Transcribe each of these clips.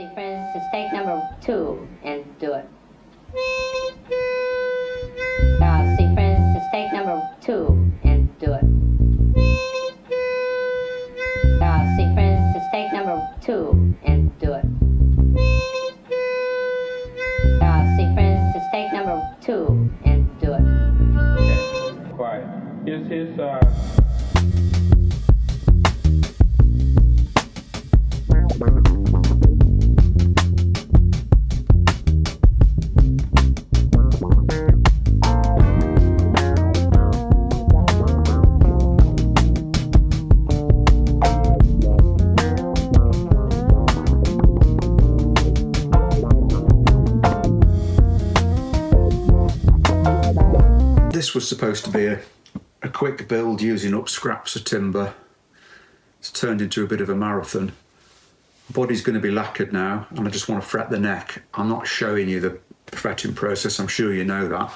See, for instance, take number 2 and do it. See, for instance, take number 2 and do it. See, for instance, take number 2 and do it. See, for instance, take number 2 and do it. Okay, quiet. Here's This was supposed to be a quick build using up scraps of timber. It's turned into a bit of a marathon. The body's going to be lacquered now, and I just want to fret the neck. I'm not showing you the fretting process, I'm sure you know that,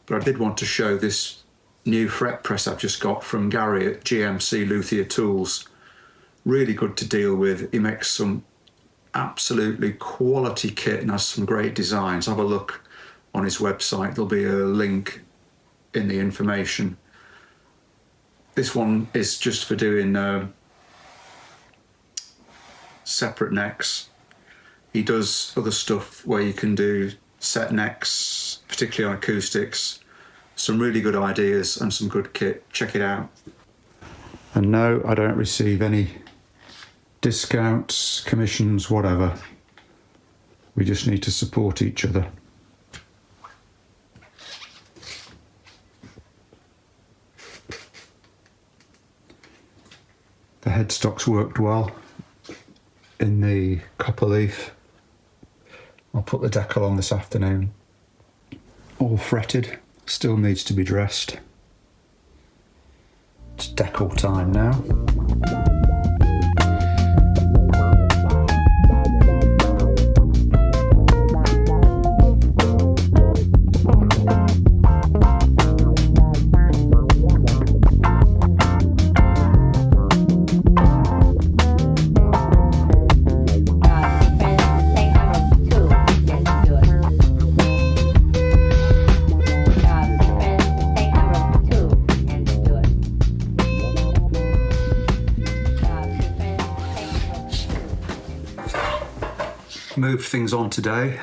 but I did want to show this new fret press I've just got from Gary at GMC Luthier Tools. Really good to deal with. He makes some absolutely quality kit and has some great designs. Have a look on his website, there'll be a link in the information. This one is just for doing separate necks. He does other stuff where you can do set necks, particularly on acoustics. Some really good ideas and some good kit. Check it out. And no, I don't receive any discounts, commissions, whatever. We just need to support each other. The headstocks worked well in the copper leaf. I'll put the decal on this afternoon. All fretted, still needs to be dressed. It's decal time now. Moved things on today,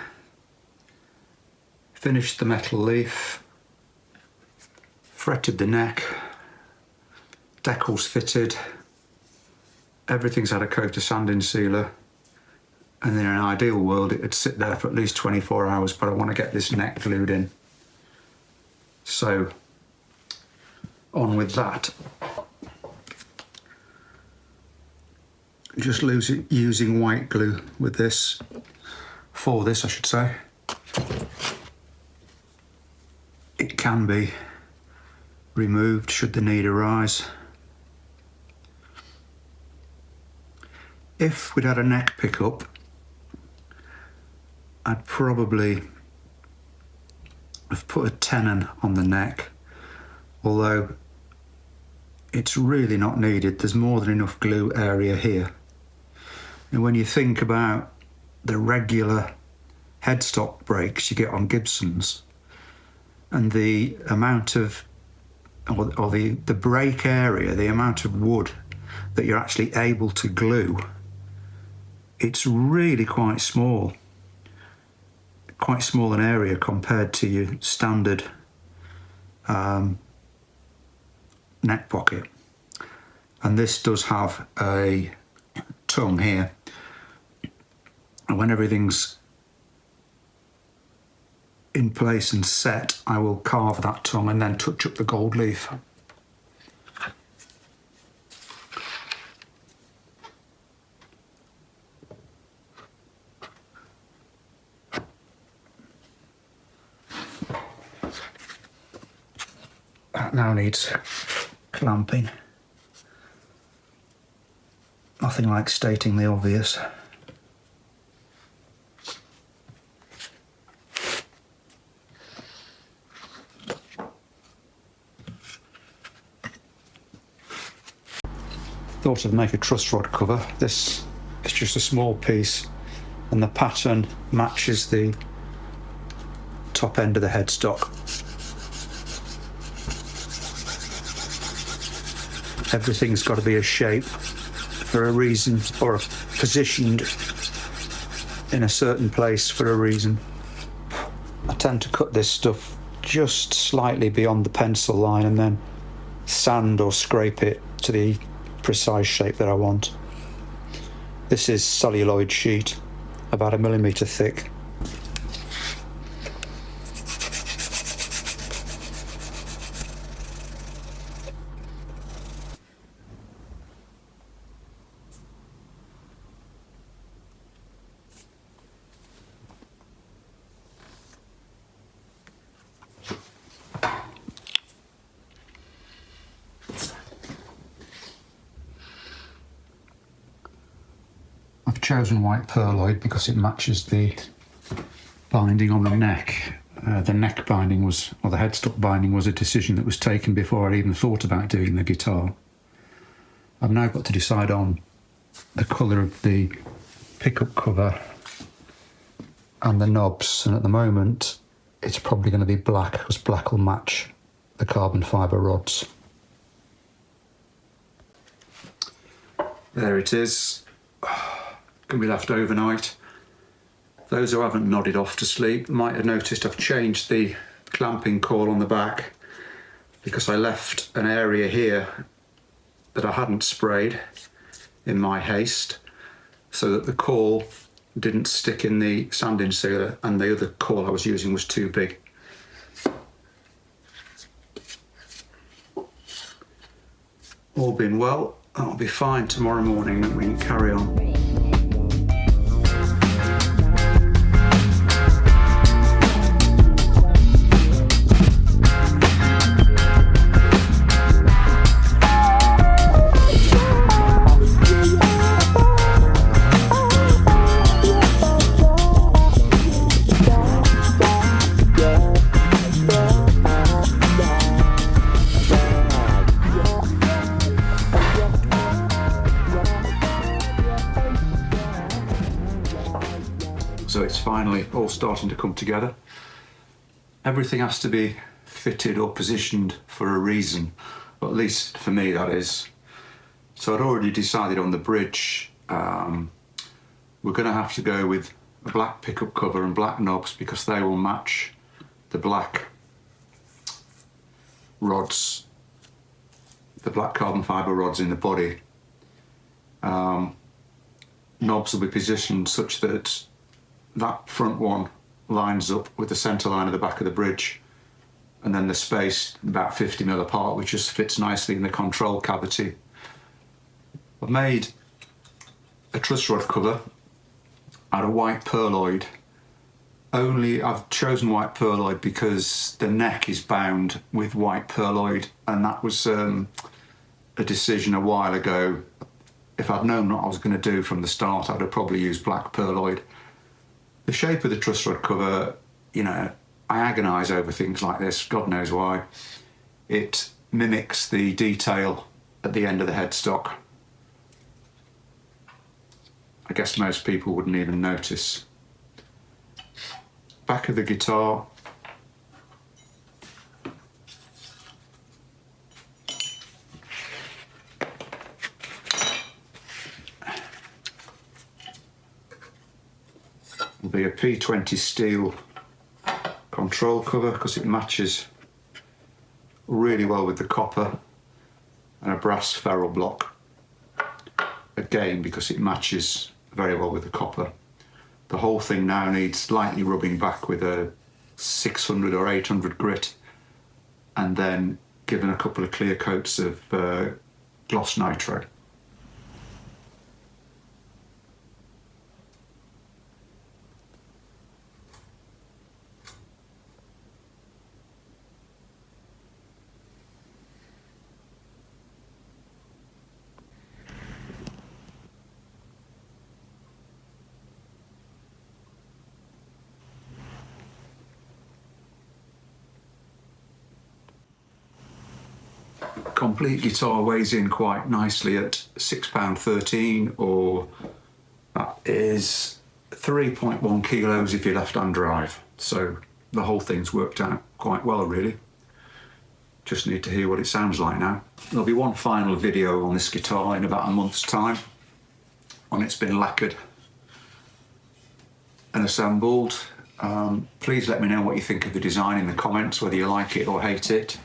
finished the metal leaf, fretted the neck, decal's fitted, everything's had a coat of sanding sealer, and in an ideal world it'd sit there for at least 24 hours, but I want to get this neck glued in. So on with that. Just using white glue with this, for this I should say. It can be removed should the need arise. If we'd had a neck pickup, I'd probably have put a tenon on the neck, although it's really not needed. There's more than enough glue area here. And when you think about the regular headstock breaks you get on Gibsons and the amount of, or the break area, the amount of wood that you're actually able to glue, it's really quite small an area compared to your standard neck pocket. And this does have a tongue here, and when everything's in place and set, I will carve that tongue and then touch up the gold leaf. That now needs clamping. Nothing like stating the obvious. Thought I'd make a truss rod cover. This is just a small piece and the pattern matches the top end of the headstock. Everything's got to be a shape for a reason, or positioned in a certain place for a reason. I tend to cut this stuff just slightly beyond the pencil line and then sand or scrape it to the precise shape that I want. This is celluloid sheet, about 1 millimetre thick. I've chosen white pearloid because it matches the binding on the neck. The neck binding was, or the headstock binding was a decision that was taken before I'd even thought about doing the guitar. I've now got to decide on the colour of the pickup cover and the knobs, and at the moment it's probably going to be black, because black will match the carbon fibre rods. There it is. Can be left overnight. Those who haven't nodded off to sleep might have noticed I've changed the clamping coil on the back, because I left an area here that I hadn't sprayed in my haste, so that the coil didn't stick in the sanding sealer, and the other coil I was using was too big. All being well, that'll be fine tomorrow morning and we can carry on. So it's finally all starting to come together. Everything has to be fitted or positioned for a reason, but at least for me that is. So I'd already decided on the bridge, we're going to have to go with a black pickup cover and black knobs, because they will match the black rods, the black carbon fibre rods in the body. Knobs will be positioned such that that front one lines up with the centre line of the back of the bridge, and then the space about 50mm apart, which just fits nicely in the control cavity. I've made a truss rod cover out of white pearloid. I've chosen white pearloid because the neck is bound with white pearloid, and that was a decision a while ago. If I'd known what I was going to do from the start, I'd have probably used black pearloid. The shape of the truss rod cover, you know, I agonise over things like this, God knows why. It mimics the detail at the end of the headstock. I guess most people wouldn't even notice. Back of the guitar. Will be a P20 steel control cover, because it matches really well with the copper, and a brass ferrule block, again because it matches very well with the copper. The whole thing now needs lightly rubbing back with a 600 or 800 grit, and then given a couple of clear coats of gloss nitro. Complete guitar weighs in quite nicely at £6.13, or that is 3.1 kilos if you left-hand drive. So the whole thing's worked out quite well, really. Just need to hear what it sounds like now. There'll be one final video on this guitar in about a month's time, when it's been lacquered and assembled. Please let me know what you think of the design in the comments, whether you like it or hate it.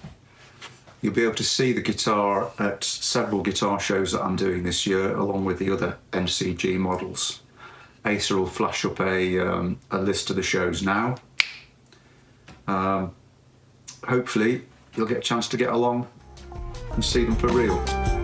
You'll be able to see the guitar at several guitar shows that I'm doing this year, along with the other NCG models. Asa will flash up a list of the shows now. Hopefully you'll get a chance to get along and see them for real.